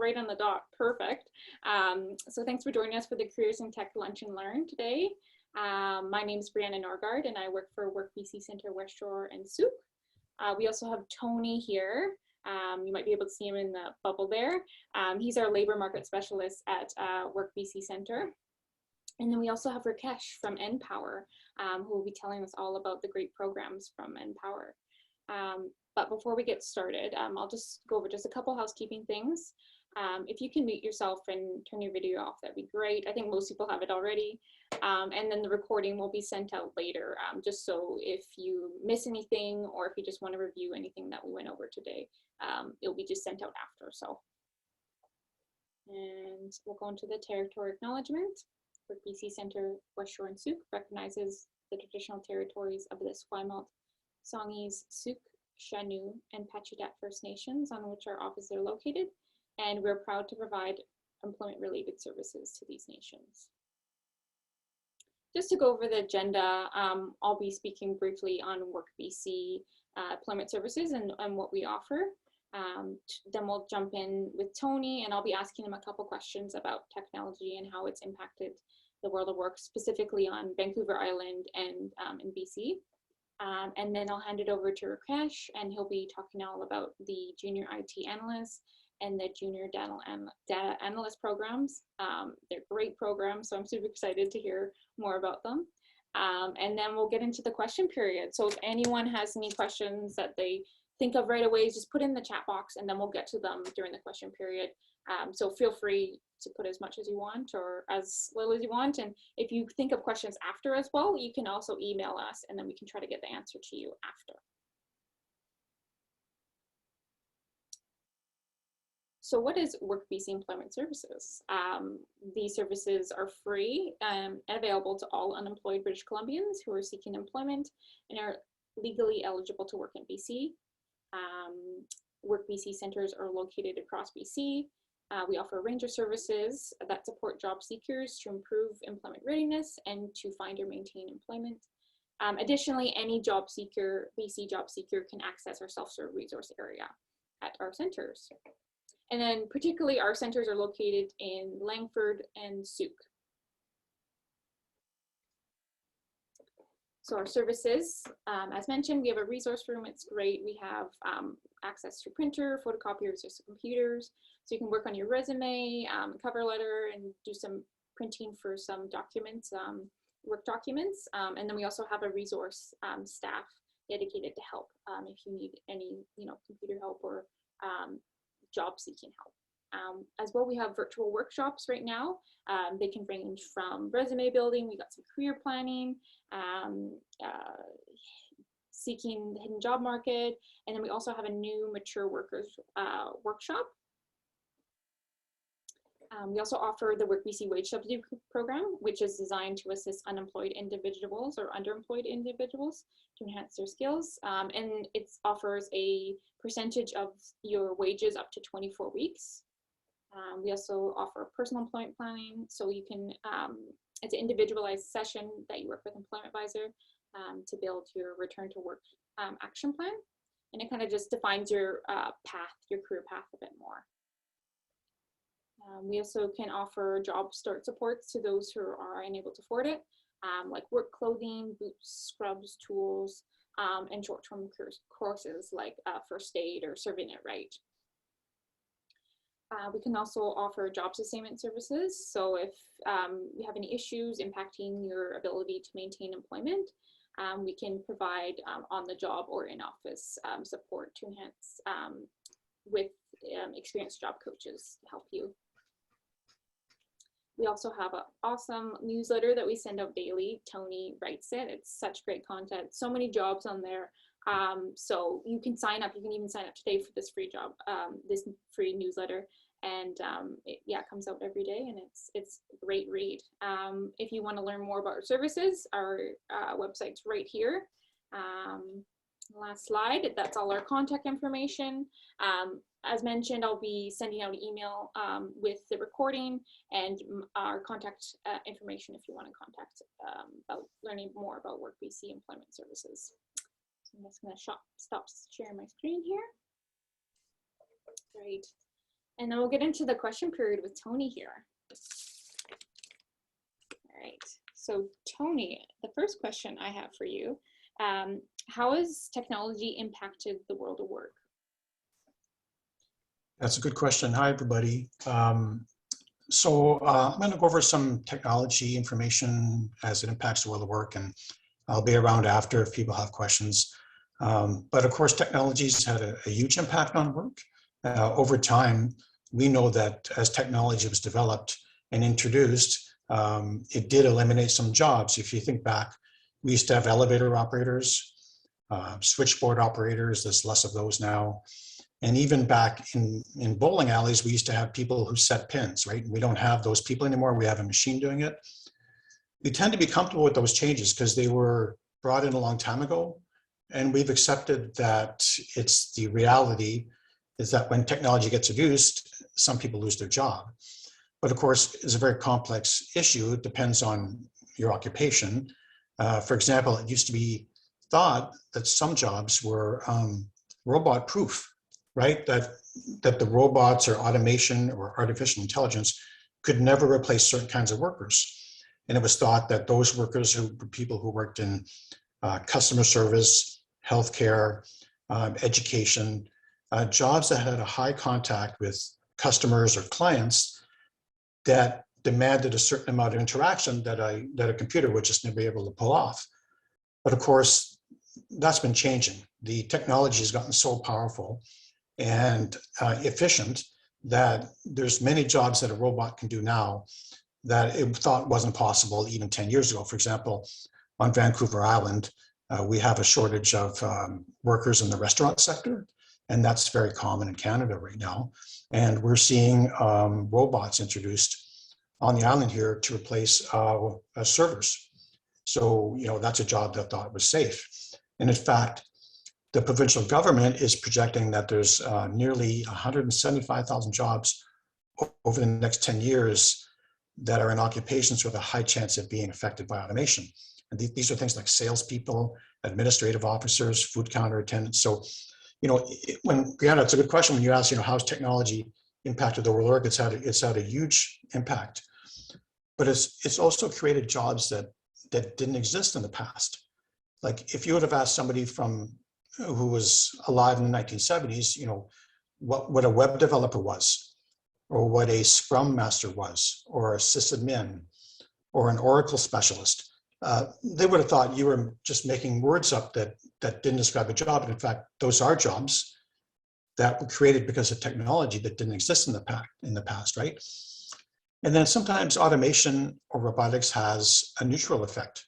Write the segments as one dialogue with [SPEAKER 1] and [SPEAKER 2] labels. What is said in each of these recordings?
[SPEAKER 1] right on the dot, perfect. So thanks for joining us for the Careers in Tech Lunch and Learn today. My name is Brianna Norgard and I work for WorkBC Centre Westshore and Souk. We also have Tony here. You might be able to see him in the bubble there. He's our labour market specialist at WorkBC Centre. And then we also have Rakesh from NPower, who will be telling us all about the great programs from NPower. But before we get started, I'll just go over just a couple housekeeping things. If you can mute yourself and turn your video off, that'd be great. I think most people have it already. And then the recording will be sent out later, just so if you miss anything or if you just want to review anything that we went over today, it'll be just sent out after. So, and we'll go into the territory acknowledgement. WorkBC Centre Westshore and Souk recognizes the traditional territories of the Esquimalt, Songhees, Souk, Chanu, and Pachutet First Nations on which our offices are located, and we're proud to provide employment-related services to these nations. Just to go over the agenda, I'll be speaking briefly on WorkBC employment services and what we offer. Then we'll jump in with Tony, and I'll be asking him a couple questions about technology and how it's impacted the world of work, specifically on Vancouver Island and in BC. And then I'll hand it over to Rakesh, and he'll be talking all about the junior IT analyst and the junior data analyst programs. They're great programs, so I'm super excited to hear more about them. And then we'll get into the question period. So if anyone has any questions that they think of right away, just put in the chat box and then we'll get to them during the question period. So feel free to put as much as you want or as little as you want. And if you think of questions after as well, you can also email us and then we can try to get the answer to you after. So what is WorkBC Employment Services? These services are free and available to all unemployed British Columbians who are seeking employment and are legally eligible to work in BC. WorkBC centres are located across BC. We offer a range of services that support job seekers to improve employment readiness and to find or maintain employment. Additionally, any job seeker, BC job seeker, can access our self-serve resource area at our centres. And then particularly our centres are located in Langford and Souk. So our services, as mentioned, we have a resource room. It's great. We have access to printer, photocopiers, or computers. So you can work on your resume, cover letter, and do some printing for some documents, work documents. And then we also have a resource staff dedicated to help if you need any, computer help or job seeking help. As well, we have virtual workshops right now. They can range from resume building, we got some career planning, seeking the hidden job market, and then we also have a new mature workers workshop. We also offer the WorkBC Wage Subsidy Program, which is designed to assist unemployed individuals or underemployed individuals to enhance their skills. And it offers a percentage of your wages up to 24 weeks. We also offer personal employment planning, so you can, it's an individualized session that you work with Employment Advisor to build your return to work action plan. And it kind of just defines your path, your career path a bit more. We also can offer job start supports to those who are unable to afford it, like work clothing, boots, scrubs, tools, and short-term courses like first aid or serving it right. We can also offer job sustainment services. So if you have any issues impacting your ability to maintain employment, we can provide on-the-job or in-office support to enhance with experienced job coaches to help you. We also have an awesome newsletter that we send out daily. Tony writes it. It's such great content. So many jobs on there. So you can sign up. You can even sign up today for this free job, this free newsletter. And it comes out every day, and it's a great read. If you want to learn more about our services, our website's right here. Last slide. That's all our contact information. As mentioned, I'll be sending out an email with the recording and our contact information if you want to contact about learning more about WorkBC employment services. So I'm just going to stop sharing my screen here. Great. And then we'll get into the question period with Tony here. All right, so Tony, the first question I have for you, how has technology impacted the world of work?
[SPEAKER 2] That's a good question. Hi, everybody. I'm going to go over some technology information as it impacts the world of work, and I'll be around after if people have questions. But of course, technology's had a huge impact on work. Over time, we know that as technology was developed and introduced, it did eliminate some jobs. If you think back, we used to have elevator operators, switchboard operators. There's less of those now. And even back in bowling alleys, we used to have people who set pins, right? We don't have those people anymore. We have a machine doing it. We tend to be comfortable with those changes because they were brought in a long time ago. And we've accepted that it's the reality is that when technology gets introduced, some people lose their job. But of course, it's a very complex issue. It depends on your occupation. For example, it used to be thought that some jobs were robot proof, right? That the robots or automation or artificial intelligence could never replace certain kinds of workers. And it was thought that those workers who were people who worked in customer service, healthcare, education, jobs that had a high contact with customers or clients that demanded a certain amount of interaction that a computer would just never be able to pull off. But of course, that's been changing. The technology has gotten so powerful and efficient that there's many jobs that a robot can do now that it thought wasn't possible even 10 years ago. For example, on Vancouver Island, we have a shortage of workers in the restaurant sector, and that's very common in Canada right now. And we're seeing robots introduced on the island here to replace servers. So, that's a job that thought was safe. And in fact, the provincial government is projecting that there's nearly 175,000 jobs over the next 10 years that are in occupations with a high chance of being affected by automation. And these are things like salespeople, administrative officers, food counter attendants. So, Brianna, it's a good question when you ask, how's technology impacted the world of work? It's had a huge impact, but it's also created jobs that didn't exist in the past. Like if you would have asked somebody who was alive in the 1970s, what a web developer was, or what a Scrum Master was, or a sysadmin, or an Oracle specialist, they would have thought you were just making words up that didn't describe a job. And in fact, those are jobs that were created because of technology that didn't exist in the past, right? And then sometimes automation or robotics has a neutral effect.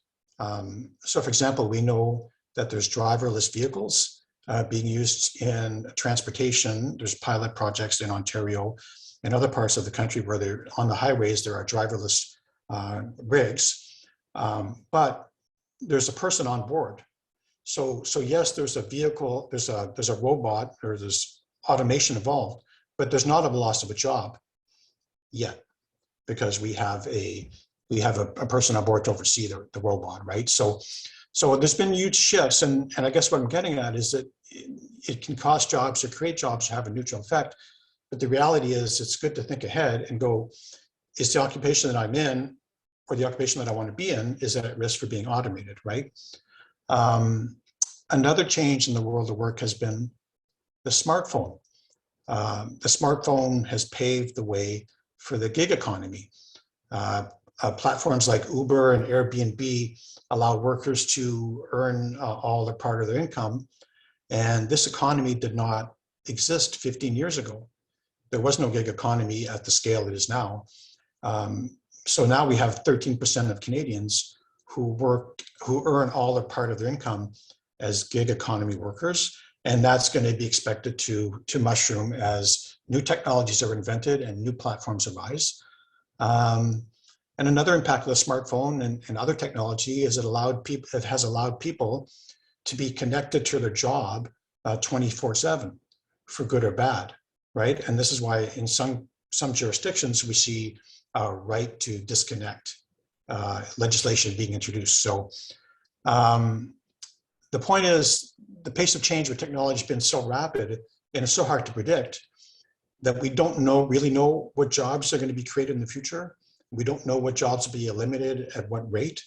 [SPEAKER 2] So for example, we know that there's driverless vehicles being used in transportation. There's pilot projects in Ontario and other parts of the country where they're on the highways, there are driverless rigs, but there's a person on board. So yes, there's a vehicle, there's a robot, or there's automation involved, but there's not a loss of a job yet, because we have a person on board to oversee the robot, right? So there's been huge shifts, and I guess what I'm getting at is that it can cost jobs or create jobs to have a neutral effect. But the reality is it's good to think ahead and go, is the occupation that I'm in or the occupation that I want to be in, is that at risk for being automated, right? Another change in the world of work has been the smartphone. The smartphone has paved the way for the gig economy. Platforms like Uber and Airbnb allow workers to earn all or part of their income. And this economy did not exist 15 years ago. There was no gig economy at the scale it is now. So now we have 13% of Canadians who earn all or part of their income as gig economy workers. And that's going to be expected to mushroom as new technologies are invented and new platforms arise. And another impact of the smartphone and other technology is it has allowed people to be connected to their job 24/7 for good or bad, right? And this is why in some jurisdictions we see a right to disconnect legislation being introduced. So the point is, the pace of change with technology has been so rapid and it's so hard to predict that we don't really know what jobs are going to be created in the future. We don't know what jobs will be eliminated at what rate.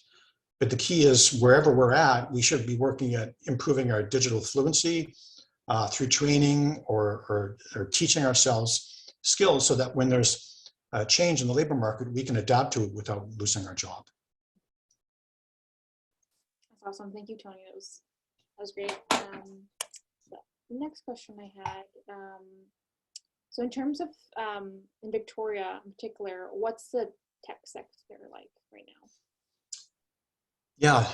[SPEAKER 2] But the key is wherever we're at, we should be working at improving our digital fluency through training or teaching ourselves skills so that when there's a change in the labor market, we can adapt to it without losing our job.
[SPEAKER 1] That's awesome. Thank you, Tony. That was great. The next question I had, so in terms of in Victoria in particular, what's the tech sector like right now?
[SPEAKER 2] Yeah,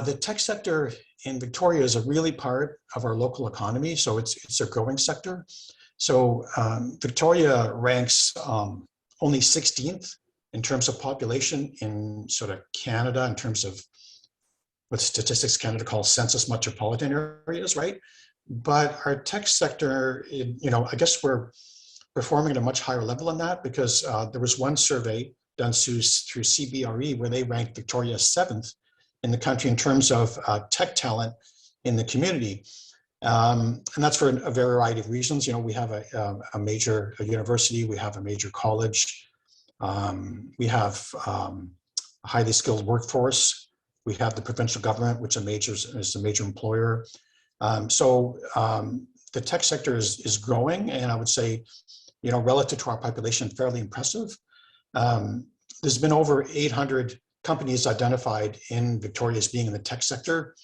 [SPEAKER 2] the tech sector in Victoria is a really part of our local economy, so it's a growing sector. So Victoria ranks only 16th in terms of population in sort of Canada, in terms of what Statistics Canada calls census metropolitan areas, right? But our tech sector, I guess we're performing at a much higher level than that, because there was one survey done through CBRE where they ranked Victoria 7th in the country in terms of tech talent in the community. And that's for a variety of reasons. We have a major university, we have a major college, we have a highly skilled workforce, we have the provincial government, which is a major employer. So the tech sector is growing, and I would say, relative to our population, fairly impressive. There's been over 800 companies identified in Victoria as being in the tech sector,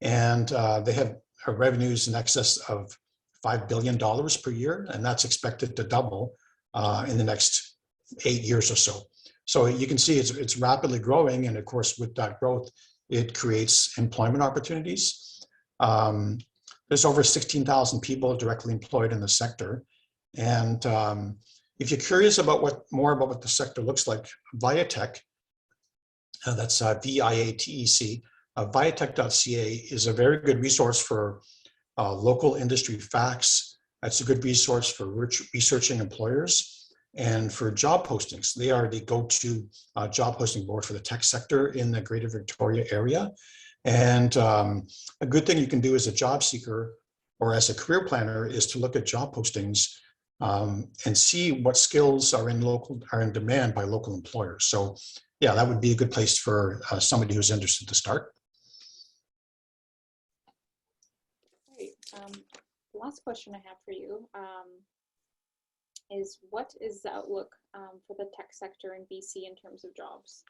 [SPEAKER 2] and they have revenues in excess of $5 billion per year, and that's expected to double in the next 8 years or so. So you can see it's rapidly growing, and of course, with that growth, it creates employment opportunities. There's over 16,000 people directly employed in the sector, and if you're curious about more about what the sector looks like, Viatech, that's VIATEC, viatech.ca is a very good resource for local industry facts. It's a good resource for researching employers and for job postings. They are the go-to job posting board for the tech sector in the Greater Victoria area. And a good thing you can do as a job seeker or as a career planner is to look at job postings and see what skills are in demand by local employers. So yeah, that would be a good place for somebody who's interested to start.
[SPEAKER 1] Great. The last question I have for you is, what is the outlook for the tech sector in BC in terms of jobs?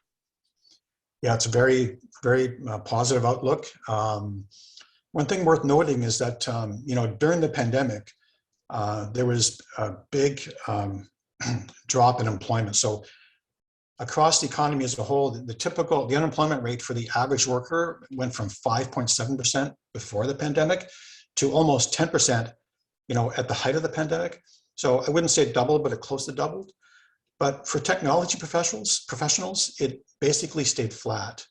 [SPEAKER 2] Yeah, it's a very, very positive outlook. One thing worth noting is that, during the pandemic, there was a big drop in employment. So across the economy as a whole, the unemployment rate for the average worker went from 5.7% before the pandemic to almost 10%, at the height of the pandemic. So I wouldn't say it doubled, but it close to doubled. But for technology professionals, it basically stayed flat.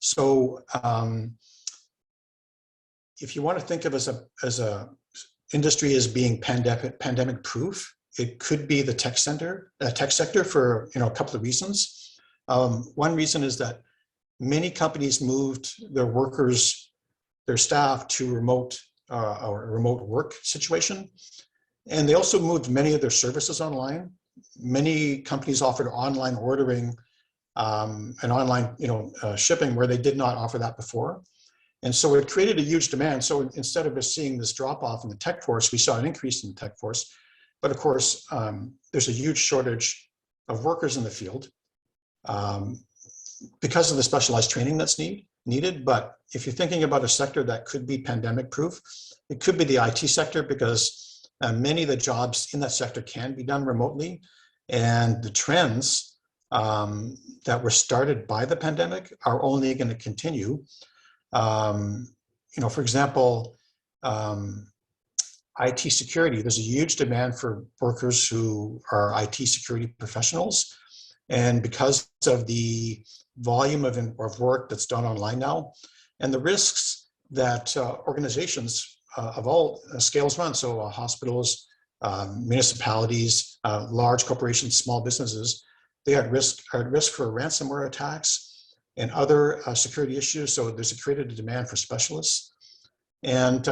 [SPEAKER 2] So if you want to think of as a industry as being pandemic proof, it could be the tech sector for a couple of reasons. One reason is that many companies moved their staff to remote work situation, and they also moved many of their services online. Many companies offered online ordering and online shipping where they did not offer that before. And so it created a huge demand. So instead of just seeing this drop off in the tech force, we saw an increase in the tech force. But of course, there's a huge shortage of workers in the field because of the specialized training that's needed. But if you're thinking about a sector that could be pandemic proof, it could be the IT sector, because many of the jobs in that sector can be done remotely. And the trends that were started by the pandemic are only going to continue. For example, IT security, there's a huge demand for workers who are IT security professionals. And because of the volume of work that's done online now, and the risks that organizations of all scales run, so hospitals, municipalities, large corporations, small businesses, they are at risk for ransomware attacks and other security issues. So there's created a demand for specialists. And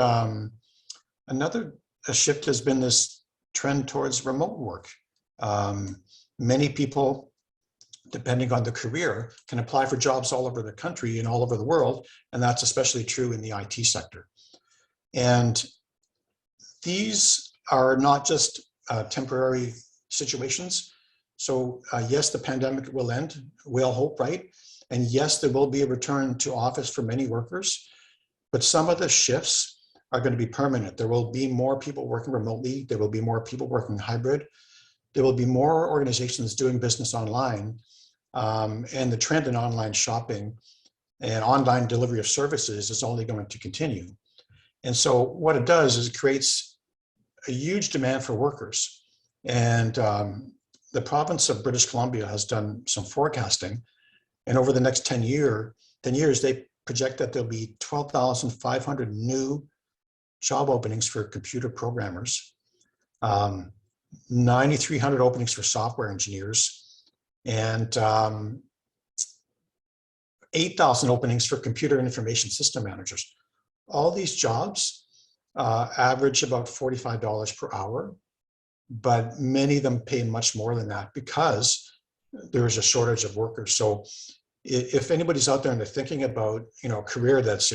[SPEAKER 2] another shift has been this trend towards remote work. Many people, depending on the career, can apply for jobs all over the country and all over the world, and that's especially true in the IT sector. And these are not just temporary situations. So yes, the pandemic will end, we all hope, right? And yes, there will be a return to office for many workers, but some of the shifts are going to be permanent. There will be more people working remotely. There will be more people working hybrid. There will be more organizations doing business online. And the trend in online shopping and online delivery of services is only going to continue. And so what it does is it creates a huge demand for workers. And the province of British Columbia has done some forecasting. And over the next 10 years, they project that there'll be 12,500 new job openings for computer programmers, 9,300 openings for software engineers, and 8,000 openings for computer and information system managers. All these jobs average about $45 per hour, but many of them pay much more than that because there is a shortage of workers. So if anybody's out there and they're thinking about, a career that's,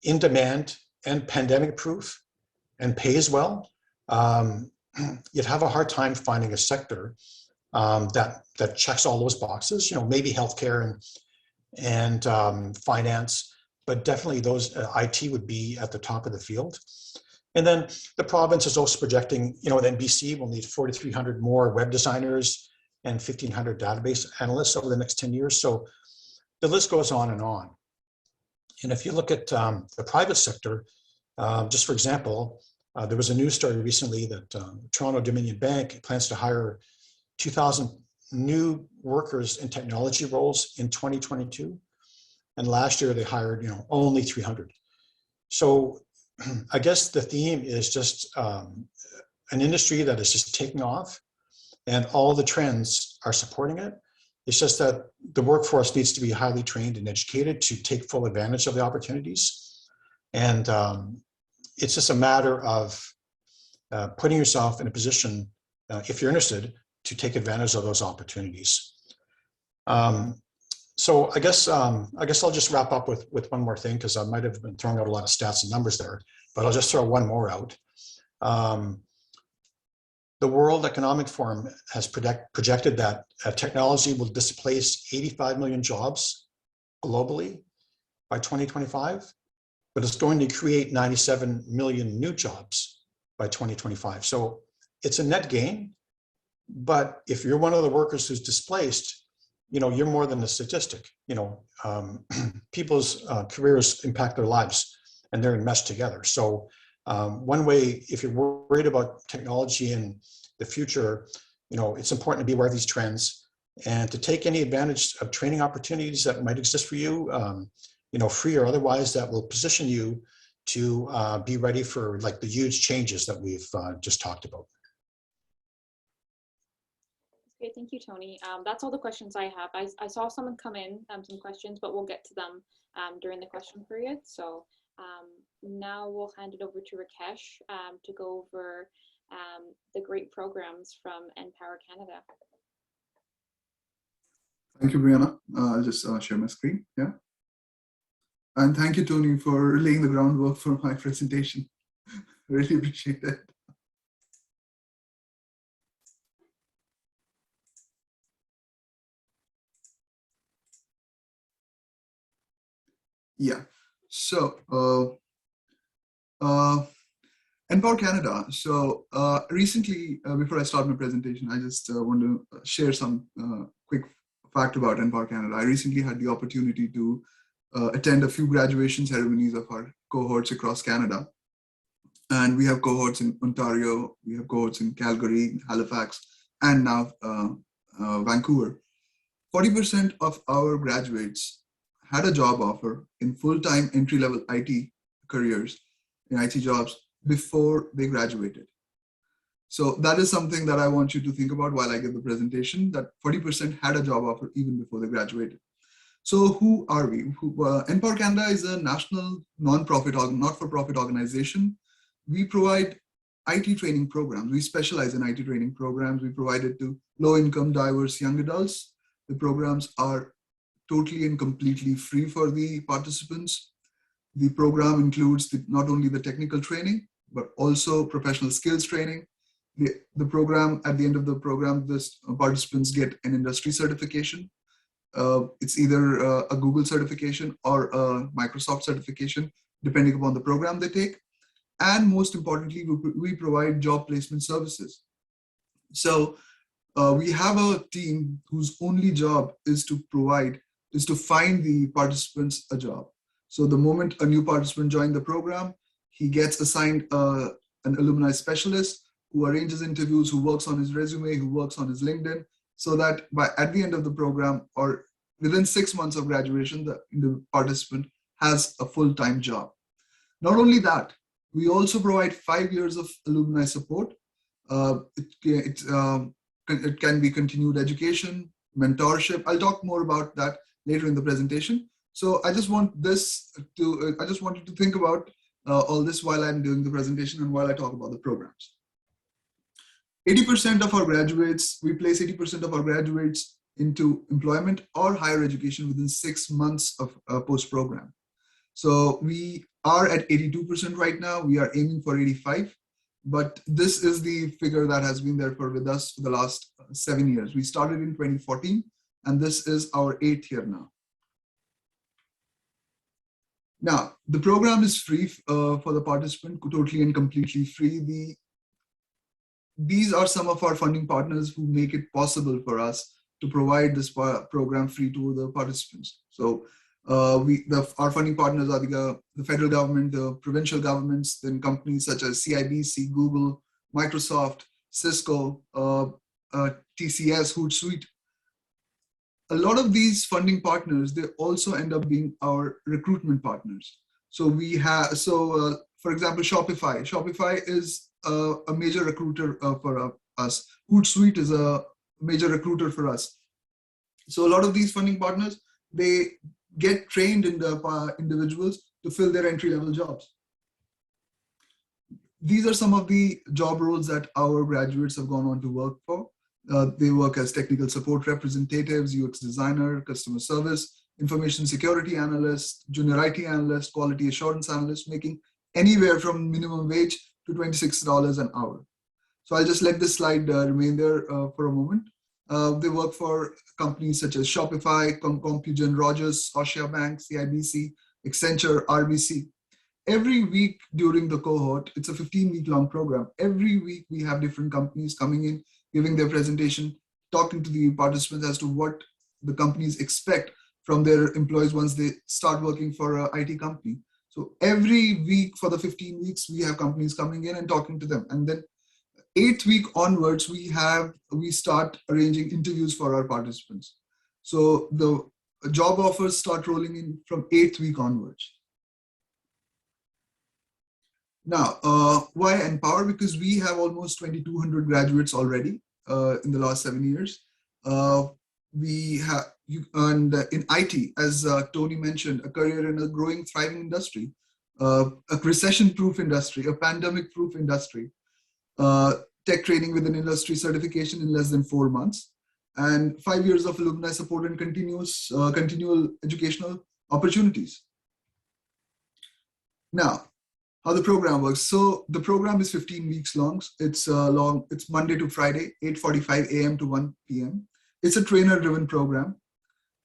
[SPEAKER 2] in demand and pandemic proof and pays well, you'd have a hard time finding a sector that checks all those boxes, maybe healthcare and finance, but definitely those IT would be at the top of the field. And then the province is also projecting, that BC will need 4,300 more web designers and 1,500 database analysts over the next 10 years. So the list goes on and on. And if you look at the private sector, just for example, there was a news story recently that Toronto Dominion Bank plans to hire 2,000 new workers in technology roles in 2022. And last year they hired, only 300. So I guess the theme is just an industry that is just taking off and all the trends are supporting it. It's just that the workforce needs to be highly trained and educated to take full advantage of the opportunities. And it's just a matter of putting yourself in a position, if you're interested, to take advantage of those opportunities. So I guess I'll just wrap up with one more thing, because I might have been throwing out a lot of stats and numbers there, but I'll just throw one more out. The World Economic Forum has projected that technology will displace 85 million jobs globally by 2025, but it's going to create 97 million new jobs by 2025. So it's a net gain, but if you're one of the workers who's displaced, you're more than a statistic. People's careers impact their lives and they're enmeshed together. So one way, if you're worried about technology in the future, it's important to be aware of these trends and to take any advantage of training opportunities that might exist for you, free or otherwise, that will position you to be ready for like the huge changes that we've just talked about.
[SPEAKER 1] Okay, thank you, Tony. That's all the questions I have. I saw someone come in, some questions, but we'll get to them during the question period. So now we'll hand it over to Rakesh to go over the great programs from NPower Canada.
[SPEAKER 3] Thank you, Brianna. I'll just share my screen. Yeah. And thank you, Tony, for laying the groundwork for my presentation. Really appreciate it. Yeah. So, NPower Canada. So recently, before I start my presentation, I just want to share some quick fact about NPower Canada. I recently had the opportunity to attend a few graduation ceremonies of our cohorts across Canada. And we have cohorts in Ontario, we have cohorts in Calgary, Halifax, and now Vancouver. 40% of our graduates had a job offer in full-time entry-level IT careers, in IT jobs, before they graduated. So that is something that I want you to think about while I give the presentation, that 40% had a job offer even before they graduated. So who are we? NPower Canada is a national non-for-profit organization. We provide IT training programs. We specialize in IT training programs. We provide it to low-income, diverse young adults. The programs are totally and completely free for the participants. The program includes not only the technical training, but also professional skills training. The program, at the end of the program, participants get an industry certification. It's either a Google certification or a Microsoft certification, depending upon the program they take. And most importantly, we provide job placement services. So we have a team whose only job is to find the participants a job. So the moment a new participant joins the program, he gets assigned an alumni specialist who arranges interviews, who works on his resume, who works on his LinkedIn, so that at the end of the program or within 6 months of graduation, the participant has a full-time job. Not only that, we also provide 5 years of alumni support. It can be continued education, mentorship. I'll talk more about that later in the presentation. So I just wanted to think about all this while I'm doing the presentation and while I talk about the programs. 80% of our graduates, we place 80% of our graduates into employment or higher education within 6 months of post-program. So we are at 82% right now. We are aiming for 85, but this is the figure that has been there with us for the last 7 years. We started in 2014, and this is our 8th year now. Now, the program is free for the participant, totally and completely free. These are some of our funding partners who make it possible for us to provide this program free to the participants. So our funding partners are the federal government, the provincial governments, then companies such as CIBC, Google, Microsoft, Cisco, TCS, Hootsuite. A lot of these funding partners, they also end up being our recruitment partners. So we have, for example, Shopify. Shopify is a major recruiter for us. Hootsuite is a major recruiter for us. So a lot of these funding partners, they get trained in the individuals to fill their entry-level jobs. These are some of the job roles that our graduates have gone on to work for. They work as technical support representatives, UX designer, customer service, information security analyst, junior IT analyst, quality assurance analyst, making anywhere from minimum wage to $26 an hour. So I'll just let this slide remain there for a moment. They work for companies such as Shopify, Compugen, Rogers, Scotiabank, CIBC, Accenture, RBC. Every week during the cohort, it's a 15-week long program. Every week we have different companies coming in, giving their presentation, talking to the participants as to what the companies expect from their employees once they start working for an IT company. So every week for the 15 weeks, we have companies coming in and talking to them. And then 8th week onwards, we start arranging interviews for our participants. So the job offers start rolling in from 8th week onwards. Now, why NPower? Because we have almost 2,200 graduates already in the last 7 years. And in IT, as Tony mentioned, a career in a growing, thriving industry, a recession-proof industry, a pandemic-proof industry, tech training with an industry certification in less than 4 months, and 5 years of alumni support and continual educational opportunities. Now, how the program works. So the program is 15 weeks long. It's Monday to Friday, 8:45 a.m. to 1 p.m. It's a trainer-driven program.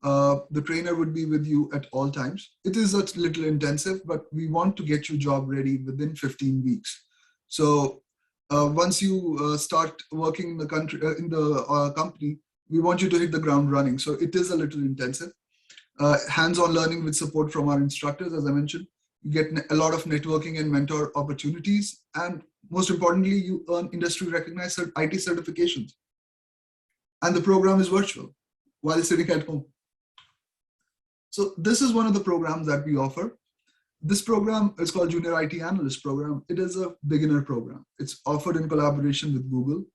[SPEAKER 3] The trainer would be with you at all times. It is a little intensive, but we want to get you job ready within 15 weeks. So once you start working in the company, we want you to hit the ground running. So it is a little intensive. Hands-on learning with support from our instructors, as I mentioned. You get a lot of networking and mentor opportunities. And most importantly, you earn industry-recognized IT certifications. And the program is virtual while sitting at home. So this is one of the programs that we offer. This program is called Junior IT Analyst Program. It is a beginner program. It's offered in collaboration with Google.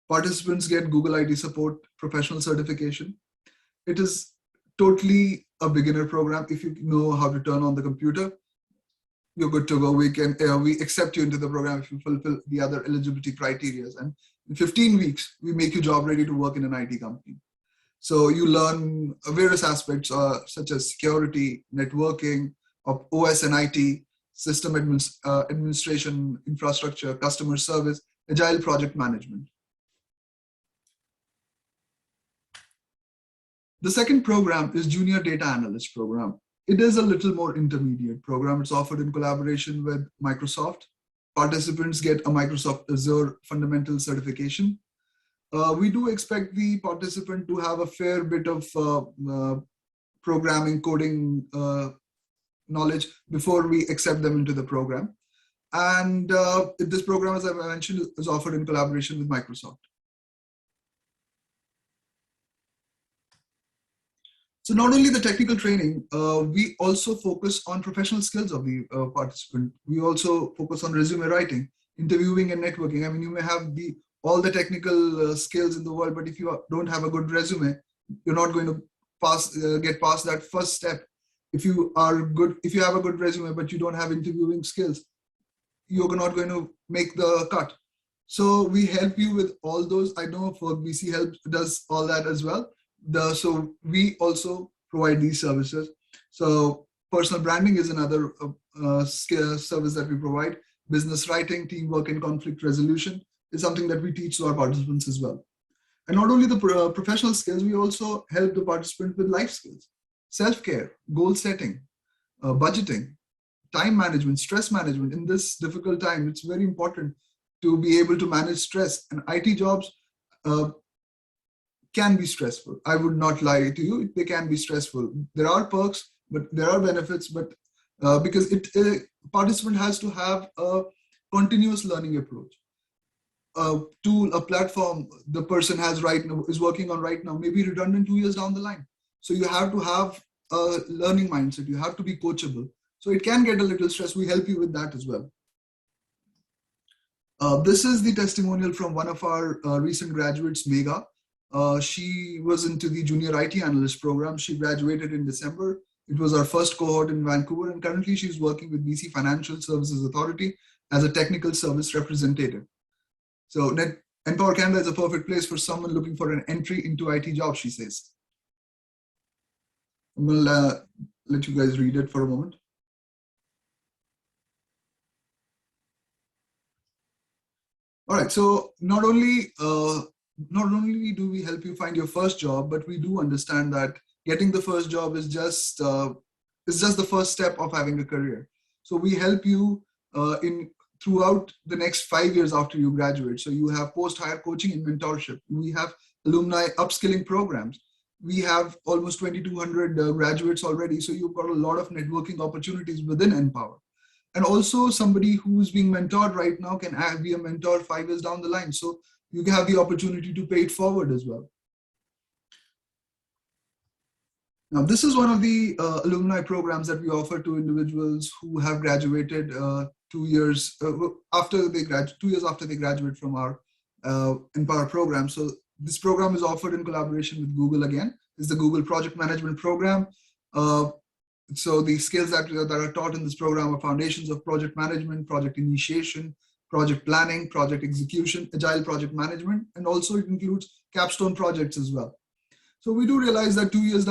[SPEAKER 3] Participants get Google IT support, professional certification. It is totally a beginner program. If you know how to turn on the computer, you're good to go. We accept you into the program if you fulfill the other eligibility criteria. And in 15 weeks, we make you job ready to work in an IT company. So you learn various aspects such as security, networking, of OS and IT, system administration, infrastructure, customer service, agile project management. The second program is Junior Data Analyst program. It is a little more intermediate program. It's offered in collaboration with Microsoft. Participants get a Microsoft Azure fundamental certification. We do expect the participant to have a fair bit of programming, coding knowledge before we accept them into the program. And this program, as I mentioned, is offered in collaboration with Microsoft. So not only the technical training, we also focus on professional skills of the participant. We also focus on resume writing, interviewing and networking. I mean, you may have all the technical skills in the world, but if you don't have a good resume, you're not going to get past that first step. If you have a good resume, but you don't have interviewing skills, you're not going to make the cut. So we help you with all those. I know WorkBC does all that as well. So we also provide these services. So personal branding is another service that we provide. Business writing, teamwork, and conflict resolution is something that we teach to our participants as well. And not only the professional skills, we also help the participant with life skills, self-care, goal setting, budgeting, time management, stress management. In this difficult time, it's very important to be able to manage stress. And IT jobs can be stressful. I would not lie to you, they can be stressful. There are perks, but there are benefits, but because a participant has to have a continuous learning approach. A tool, a platform the person is working on right now may be redundant 2 years down the line. So you have to have a learning mindset. You have to be coachable. So it can get a little stress. We help you with that as well. This is the testimonial from one of our recent graduates, Megha. She was into the Junior IT Analyst program. She graduated in December. It was our first cohort in Vancouver, and currently she's working with BC Financial Services Authority as a technical service representative. So NPower Canada is a perfect place for someone looking for an entry into IT jobs, she says. I'm going to let you guys read it for a moment. All right, so not only do we help you find your first job, but we do understand that getting the first job is just the first step of having a career. So we help you throughout the next 5 years after you graduate. So you have post-hire coaching and mentorship. We have alumni upskilling programs. We have almost 2,200 graduates already. So you've got a lot of networking opportunities within NPower. And also somebody who's being mentored right now can be a mentor 5 years down the line. So you have the opportunity to pay it forward as well. Now, this is one of the alumni programs that we offer to individuals who have graduated 2 years after they graduate from our NPower program. So this program is offered in collaboration with Google again. It's the Google Project Management Program. So the skills that are taught in this program are foundations of project management, project initiation, project planning, project execution, agile project management, and also it includes capstone projects as well. So we do realize that 2 years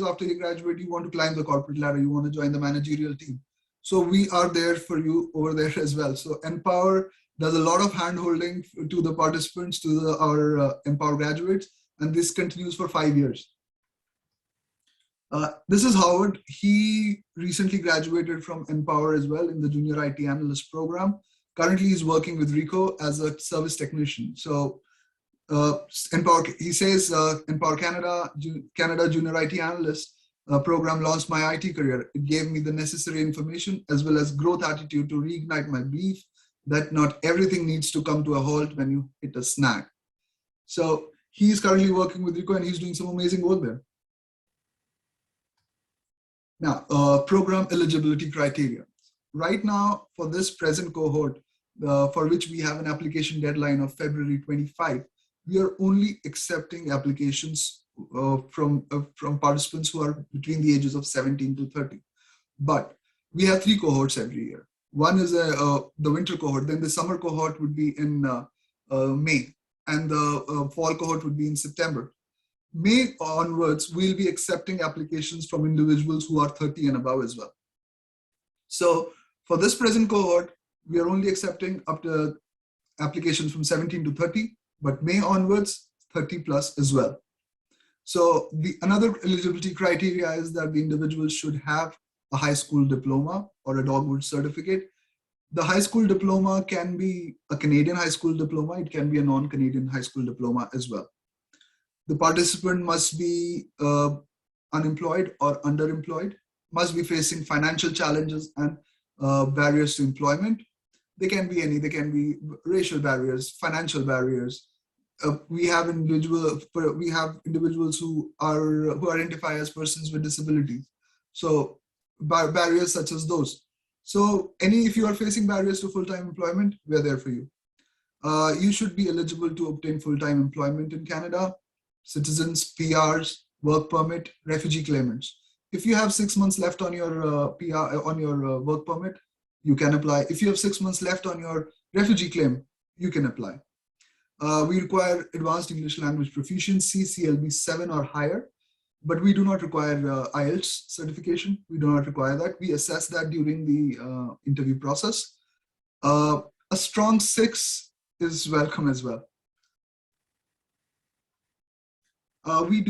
[SPEAKER 3] after you graduate, you want to climb the corporate ladder, you want to join the managerial team. So we are there for you over there as well. So NPower does a lot of hand-holding to the participants, to our NPower graduates, and this continues for 5 years. This is Howard. He recently graduated from NPower as well in the Junior IT Analyst program. Currently, he's working with Rico as a service technician. So NPower, he says, NPower Canada Junior IT Analyst program launched my IT career. It gave me the necessary information as well as growth attitude to reignite my belief that not everything needs to come to a halt when you hit a snag. So he's currently working with Rico and he's doing some amazing work there. Now, program eligibility criteria. Right now, for this present cohort, for which we have an application deadline of February 25, we are only accepting applications from participants who are between the ages of 17 to 30. But We have 3 cohorts every year. One is the winter cohort, then the summer cohort would be in May, and the fall cohort would be in September. May onwards, we'll be accepting applications from individuals who are 30 and above as well. So for this present cohort, we are only accepting up to applications from 17 to 30, but May onwards, 30 plus as well. So another eligibility criteria is that the individual should have a high school diploma or a dogwood certificate. The high school diploma can be a Canadian high school diploma. It can be a non-Canadian high school diploma as well. The participant must be unemployed or underemployed, must be facing financial challenges and barriers to employment. They can be any, they can be racial barriers, financial barriers. We have individuals who identify as persons with disabilities. So barriers such as those. So if you are facing barriers to full-time employment, we are there for you. You should be eligible to obtain full-time employment in Canada. Citizens, PRs, work permit, refugee claimants. If you have 6 months left on your work permit, you can apply. If you have 6 months left on your refugee claim, you can apply. We require advanced English language proficiency, CLB 7 or higher, but we do not require IELTS certification. We do not require that. We assess that during the interview process. A strong 6 is welcome as well. We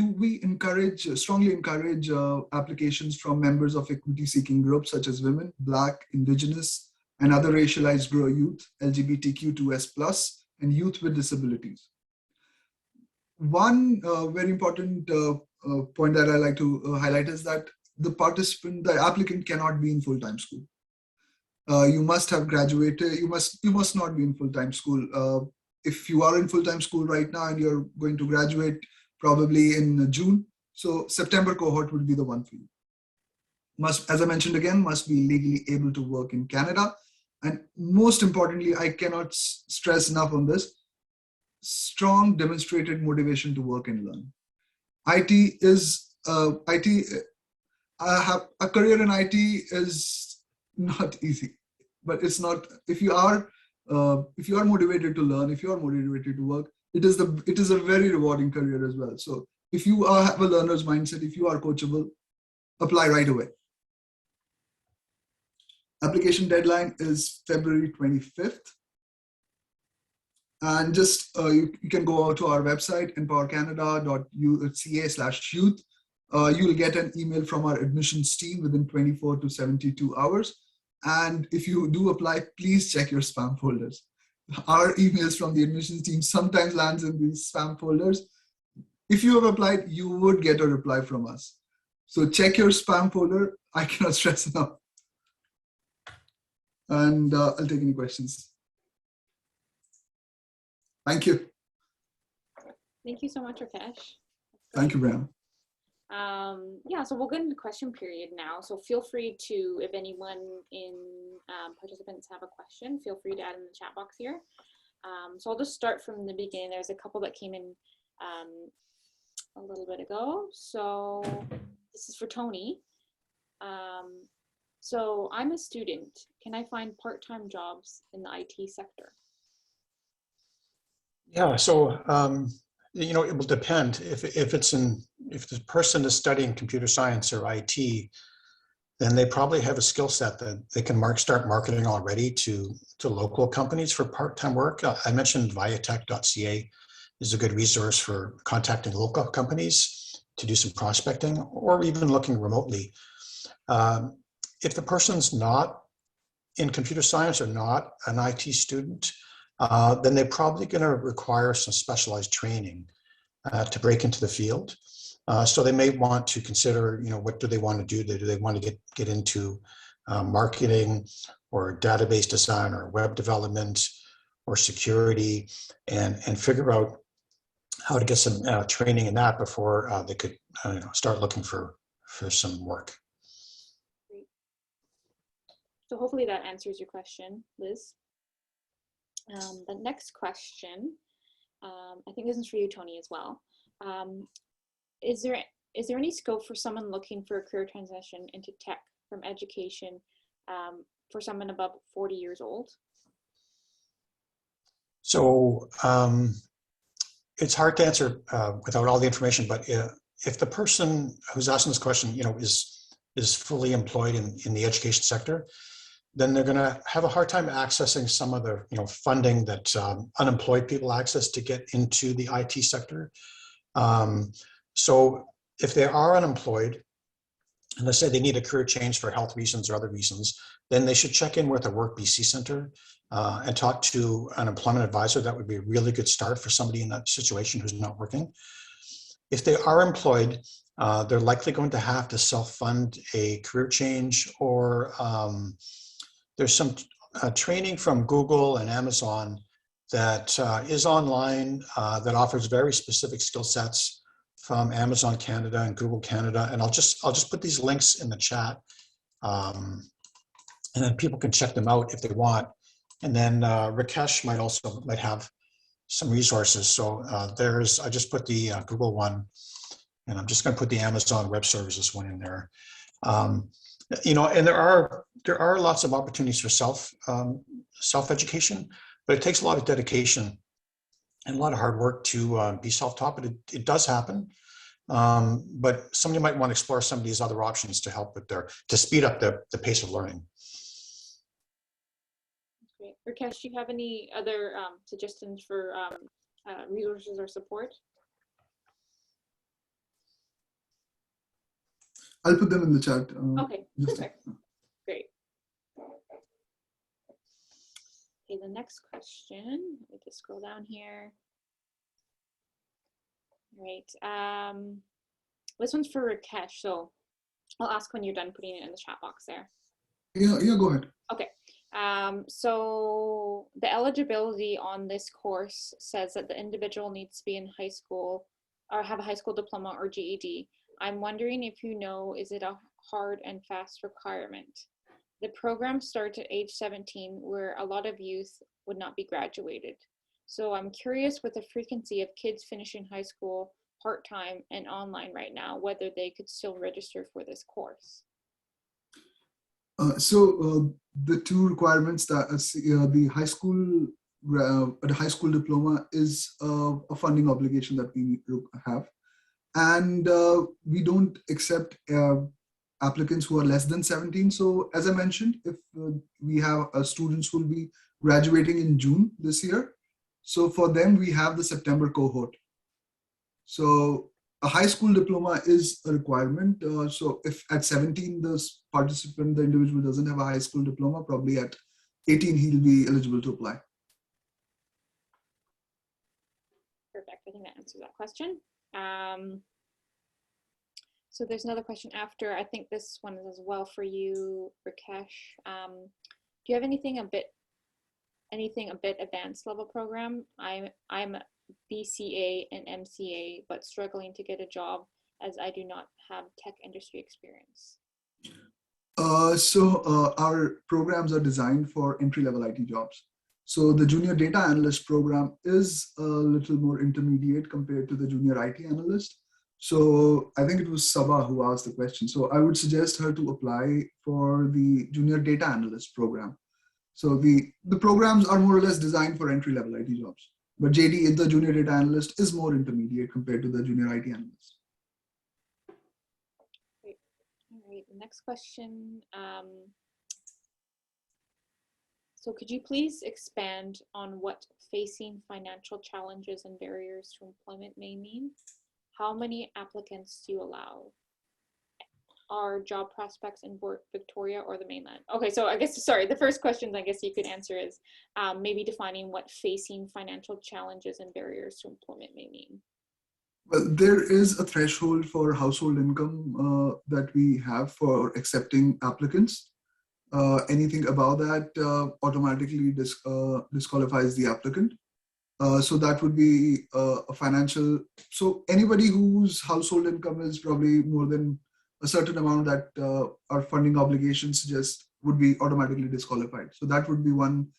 [SPEAKER 3] strongly encourage applications from members of equity-seeking groups such as women, Black, Indigenous, and other racialized youth, LGBTQ2S+, and youth with disabilities. One very important point that I like to highlight is that the applicant cannot be in full-time school. You must have graduated. You must not be in full-time school. If you are in full-time school right now and you're going to graduate probably in June, so September cohort would be the one for you. As I mentioned again, must be legally able to work in Canada. And most importantly, I cannot stress enough on this, strong demonstrated motivation to work and learn. A career in IT is not easy, but it's not, if you are motivated to learn, if you are motivated to work, it is a very rewarding career as well. So if you have a learner's mindset, if you are coachable, apply right away. Application deadline is February 25th. And just you can go to our website, empowercanada.ca/youth. You'll get an email from our admissions team within 24 to 72 hours. And if you do apply, please check your spam folders. Our emails from the admissions team sometimes lands in these spam folders. If you have applied, you would get a reply from us. So check your spam folder. I cannot stress enough. And I'll take any questions. Thank you.
[SPEAKER 1] Thank you so much, Rakesh.
[SPEAKER 3] Thank you, Brian.
[SPEAKER 1] Yeah, so we'll get into question period now. So feel free to, if anyone in participants have a question, feel free to add in the chat box here. So I'll just start from the beginning. There's a couple that came in a little bit ago. So this is for Tony. So I'm a student. Can I find part-time jobs in the IT sector?
[SPEAKER 2] Yeah, so it will depend. If the person is studying computer science or IT, then they probably have a skill set that they can start marketing already to local companies for part-time work. I mentioned viatech.ca is a good resource for contacting local companies to do some prospecting or even looking remotely. If the person's not in computer science or not an IT student, then they're probably going to require some specialized training to break into the field. So they may want to consider, what do they want to do? Do they want to get into marketing or database design or web development or security and figure out how to get some training in that before they could start looking for some work.
[SPEAKER 1] Great. So hopefully that answers your question, Liz. The next question, I think this is for you, Tony, as well. Is there any scope for someone looking for a career transition into tech from education for someone above 40 years old?
[SPEAKER 2] So it's hard to answer without all the information, but if the person who's asking this question, is fully employed in the education sector, then they're going to have a hard time accessing some of the funding that unemployed people access to get into the IT sector. So if they are unemployed, and let's say they need a career change for health reasons or other reasons, then they should check in with a WorkBC Centre and talk to an employment advisor. That would be a really good start for somebody in that situation who's not working. If they are employed, they're likely going to have to self-fund a career change, or there's some training from Google and Amazon that is online that offers very specific skill sets from Amazon Canada and Google Canada. And I'll just put these links in the chat, and then people can check them out if they want. And then Rakesh might have some resources. So I just put the Google one, and I'm just going to put the Amazon Web Services one in there. And there are lots of opportunities for self-education, but it takes a lot of dedication and a lot of hard work to be self-taught, but it does happen. But somebody might want to explore some of these other options to help with to speed up the pace of learning.
[SPEAKER 1] Great. Rakesh, do you have any other suggestions for resources or support?
[SPEAKER 3] I'll put them in the chat.
[SPEAKER 1] Okay, perfect. Great. Okay, the next question, let me just scroll down here. Right, this one's for Rakesh, so I'll ask when you're done putting it in the chat box there.
[SPEAKER 3] Yeah, go ahead.
[SPEAKER 1] Okay, so the eligibility on this course says that the individual needs to be in high school or have a high school diploma or GED. I'm wondering if is it a hard and fast requirement? The program starts at age 17, where a lot of youth would not be graduated. So I'm curious with the frequency of kids finishing high school part-time and online right now, whether they could still register for this course.
[SPEAKER 3] So the two requirements that the high school diploma is a funding obligation that we need to have. And we don't accept applicants who are less than 17. So as I mentioned, if we have students who will be graduating in June this year, so for them, we have the September cohort. So a high school diploma is a requirement. So if at 17, the individual doesn't have a high school diploma, probably at 18, he'll be eligible to apply.
[SPEAKER 1] Perfect, I think that answers that question. So there's another question after. I think this one is as well for you, Rakesh. Do you have anything a bit advanced level program? I'm BCA and MCA, but struggling to get a job as I do not have tech industry experience.
[SPEAKER 3] So our programs are designed for entry-level IT jobs. So the junior data analyst program is a little more intermediate compared to the junior IT analyst. So I think it was Sabah who asked the question. So I would suggest her to apply for the junior data analyst program. So the programs are more or less designed for entry-level IT jobs. But JD, the junior data analyst, is more intermediate compared to the junior IT analyst.
[SPEAKER 1] Great. All right, the next question. So could you please expand on what facing financial challenges and barriers to employment may mean? How many applicants do you allow? Are job prospects in Victoria or the mainland? Okay, so I guess, sorry, the first question I guess you could answer is maybe defining what facing financial challenges and barriers to employment may mean.
[SPEAKER 3] Well, there is a threshold for household income that we have for accepting applicants. Anything above that automatically disqualifies the applicant. So that would be a financial, so anybody whose household income is probably more than a certain amount that our funding obligations suggest would be automatically disqualified. So that would be one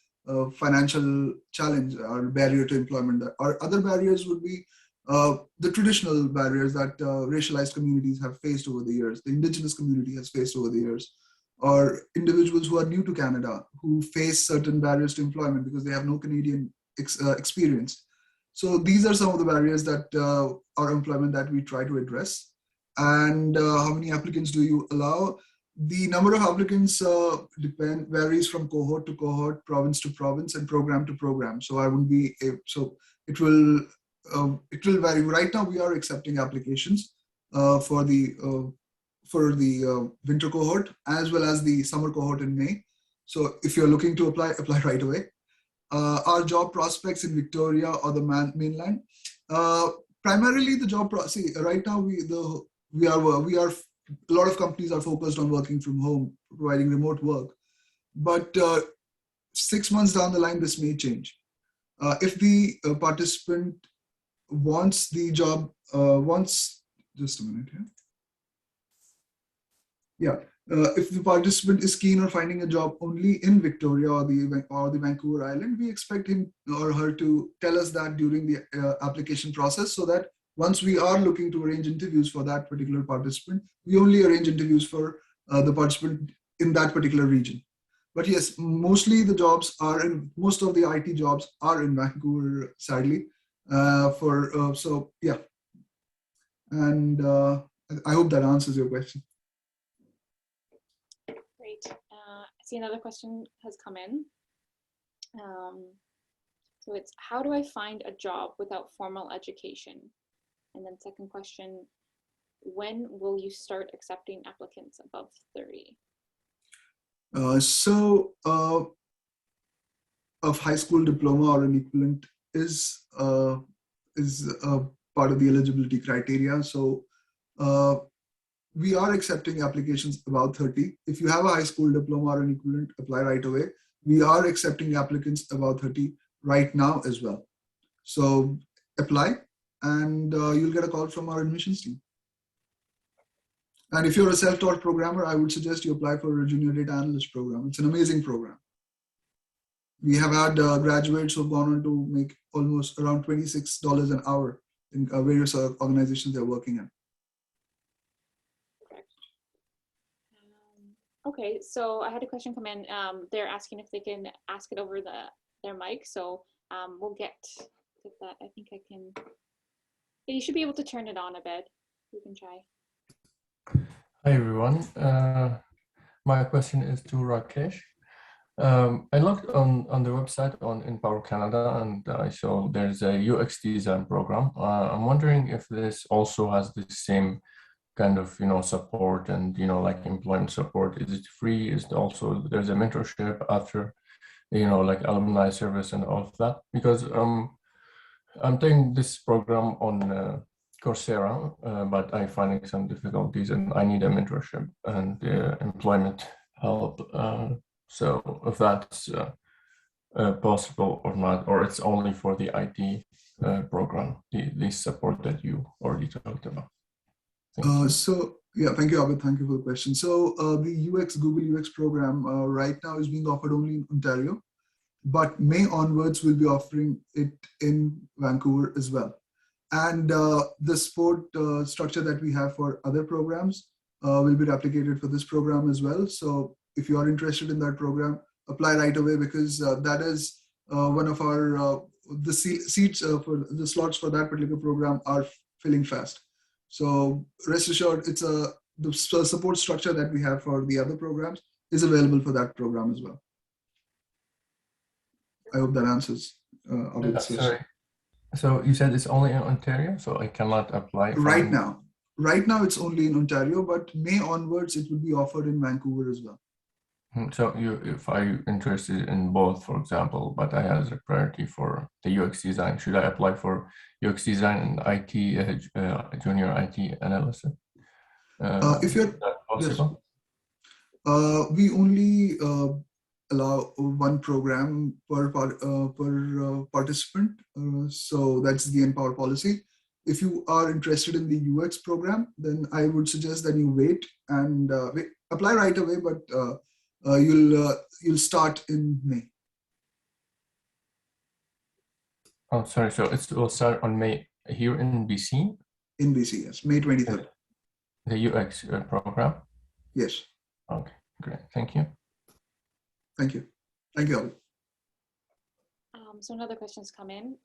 [SPEAKER 3] financial challenge or barrier to employment. Our other barriers would be the traditional barriers that racialized communities have faced over the years, the indigenous community has faced over the years, or individuals who are new to Canada, who face certain barriers to employment because they have no Canadian experience. So these are some of the barriers that are employment that we try to address. And how many applicants do you allow? The number of applicants varies from cohort to cohort, province to province, and program to program. So I wouldn't be so it will vary. Right now, we are accepting applications for the winter cohort as well as the summer cohort in May. So if you're looking to apply right away. Our job prospects in Victoria or the mainland, primarily the job. Right now we are a lot of companies are focused on working from home, providing remote work. But 6 months down the line, this may change. If the participant wants the job, just a minute here. Yeah. If the participant is keen on finding a job only in Victoria or the Vancouver Island, we expect him or her to tell us that during the application process, so that once we are looking to arrange interviews for that particular participant, we only arrange interviews for the participant in that particular region. But yes, mostly the jobs are most of the IT jobs are in Vancouver, sadly. So yeah, and I hope that answers your question.
[SPEAKER 1] Great. I see another question has come in. So it's, how do I find a job without formal education? And then second question, when will you start accepting applicants above 30?
[SPEAKER 3] A high school diploma or an equivalent is part of the eligibility criteria. So we are accepting applications about 30. If you have a high school diploma or an equivalent, apply right away. We are accepting applicants about 30 right now as well. So apply and you'll get a call from our admissions team. And if you're a self-taught programmer, I would suggest you apply for a junior data analyst program. It's an amazing program. We have had graduates who've gone on to make almost around $26 an hour in various organizations they're working in.
[SPEAKER 1] Okay, so I had a question come in. They're asking if they can ask it over their mic. So we'll get that. I think I can. Yeah, you should be able to turn it on a bit. You can try.
[SPEAKER 4] Hi everyone. My question is to Rakesh. I looked on the website on NPower Canada and I saw there's a UX design program. I'm wondering if this also has the same kind of support and like employment support. Is it free? Is it also there's a mentorship after like alumni service and all of that? Because I'm taking this program on Coursera, but I'm finding some difficulties and I need a mentorship and employment help. So if that's possible or not, or it's only for the IT program, the support that you already talked about.
[SPEAKER 3] So yeah, thank you, Abid. Thank you for the question. So the Google UX program right now is being offered only in Ontario, but May onwards we'll be offering it in Vancouver as well. And the support structure that we have for other programs will be replicated for this program as well. So if you are interested in that program, apply right away, because that is one of our the seats for the slots for that particular program are filling fast. So rest assured, it's the support structure that we have for the other programs is available for that program as well. I hope that answers Abid's question.
[SPEAKER 4] So you said it's only in Ontario, so I cannot apply
[SPEAKER 3] right now. Right now, it's only in Ontario, but May onwards, it will be offered in Vancouver as well.
[SPEAKER 4] So if I'm interested in both, for example, but I have a priority for the UX design, should I apply for UX design and IT, junior IT analyst?
[SPEAKER 3] If you're
[SPEAKER 4] possible?
[SPEAKER 3] Yes. We only allow one program per participant. So that's the NPower policy. If you are interested in the UX program, then I would suggest that you wait and apply right away, but you'll start in May.
[SPEAKER 4] Oh, sorry. So it will start on May here in BC?
[SPEAKER 3] In BC, yes. May 23rd.
[SPEAKER 4] The UX program?
[SPEAKER 3] Yes.
[SPEAKER 4] Okay. Great, thank you.
[SPEAKER 3] Thank you. Thank you all.
[SPEAKER 1] So another question's come in.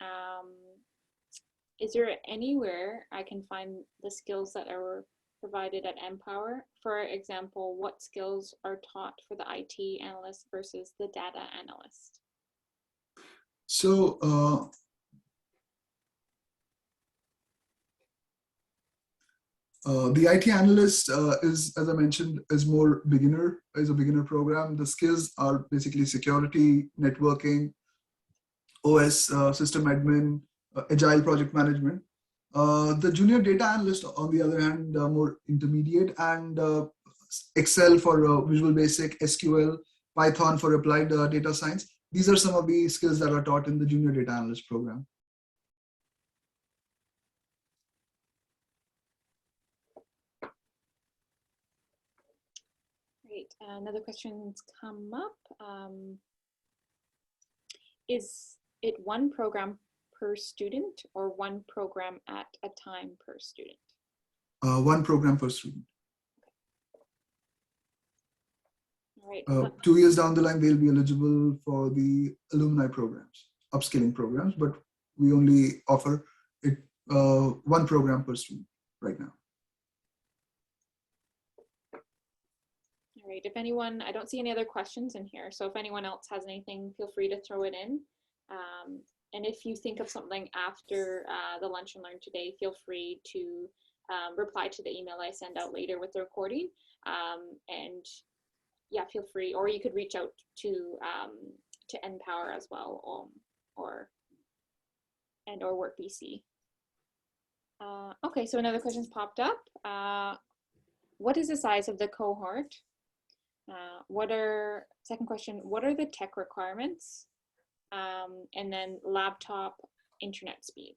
[SPEAKER 1] Is there anywhere I can find the skills that are provided at NPower? For example, what skills are taught for the IT analyst versus the data analyst?
[SPEAKER 3] So the IT analyst is, as I mentioned, is a beginner program. The skills are basically security, networking, OS, system admin, agile project management. The junior data analyst, on the other hand, more intermediate, and Excel for Visual Basic, SQL, Python for applied data science. These are some of the skills that are taught in the junior data analyst program.
[SPEAKER 1] Great. Another question's come up. Is it one program per student or one program at a time per student?
[SPEAKER 3] One program per student.
[SPEAKER 1] All right.
[SPEAKER 3] 2 years down the line, they'll be eligible for the alumni programs, upskilling programs, but we only offer it one program per student right now.
[SPEAKER 1] All right. If anyone, I don't see any other questions in here. So if anyone else has anything, feel free to throw it in. And if you think of something after the Lunch and Learn today, feel free to reply to the email I send out later with the recording. And yeah, feel free, or you could reach out to NPower as well, or WorkBC. Okay, so another question's popped up. What is the size of the cohort? Second question, what are the tech requirements? And then laptop internet speed.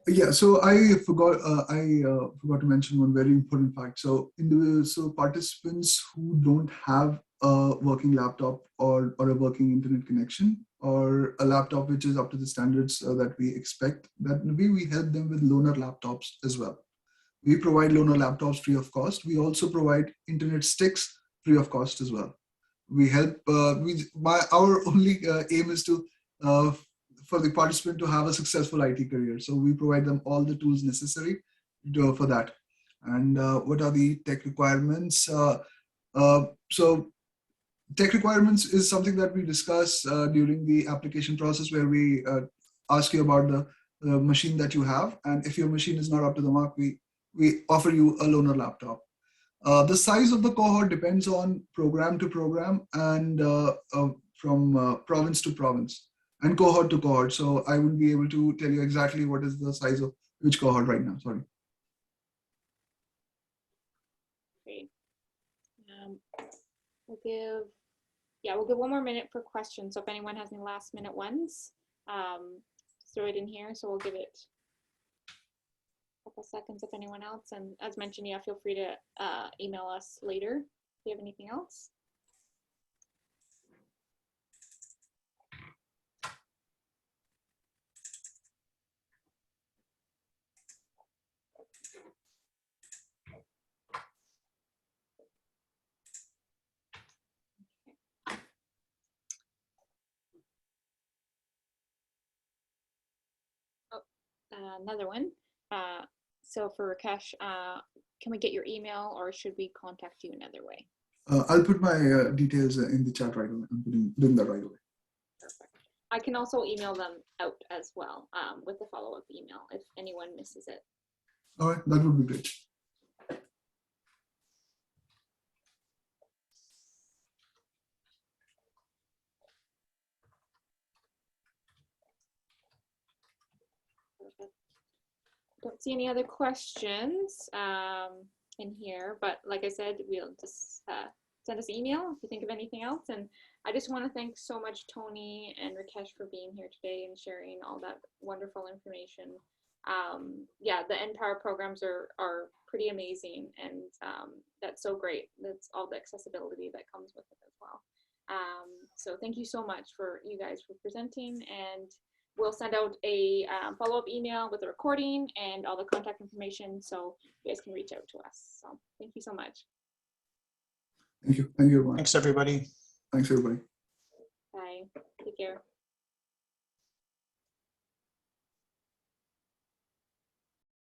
[SPEAKER 3] Yeah, so I forgot to mention one very important fact. So participants who don't have a working laptop or a working internet connection or a laptop which is up to the standards that we expect, that we help them with loaner laptops as well. We provide loaner laptops free of cost. We also provide internet sticks free of cost as well. We help. Our only aim is to for the participant to have a successful IT career. So we provide them all the tools necessary for that. And what are the tech requirements? So tech requirements is something that we discuss during the application process, where we ask you about the machine that you have. And if your machine is not up to the mark, we offer you a loaner laptop. The size of the cohort depends on program to program and from province to province and cohort to cohort. So I wouldn't be able to tell you exactly what is the size of which cohort right now. Sorry.
[SPEAKER 1] Great. We'll give one more minute for questions. So if anyone has any last minute ones, throw it in here. So we'll give it a couple seconds if anyone else. And as mentioned, yeah, feel free to email us later if you have anything else. Another one. So for Rakesh, can we get your email, or should we contact you another way?
[SPEAKER 3] I'll put my details in the chat right away. I'm doing that right away.
[SPEAKER 1] Perfect. I can also email them out as well with the follow-up email if anyone misses it.
[SPEAKER 3] All right, that would be great.
[SPEAKER 1] Don't see any other questions in here, but like I said, we'll just send us an email if you think of anything else. And I just want to thank so much Tony and Rakesh for being here today and sharing all that wonderful information. Yeah, the NPower programs are pretty amazing, and that's so great. That's all the accessibility that comes with it as well. So thank you so much for you guys for presenting, and we'll send out a follow-up email with the recording and all the contact information so you guys can reach out to us. So thank you so much.
[SPEAKER 3] Thank you. Thank you, everyone.
[SPEAKER 2] Thanks, everybody.
[SPEAKER 3] Thanks, everybody.
[SPEAKER 1] Bye. Take care.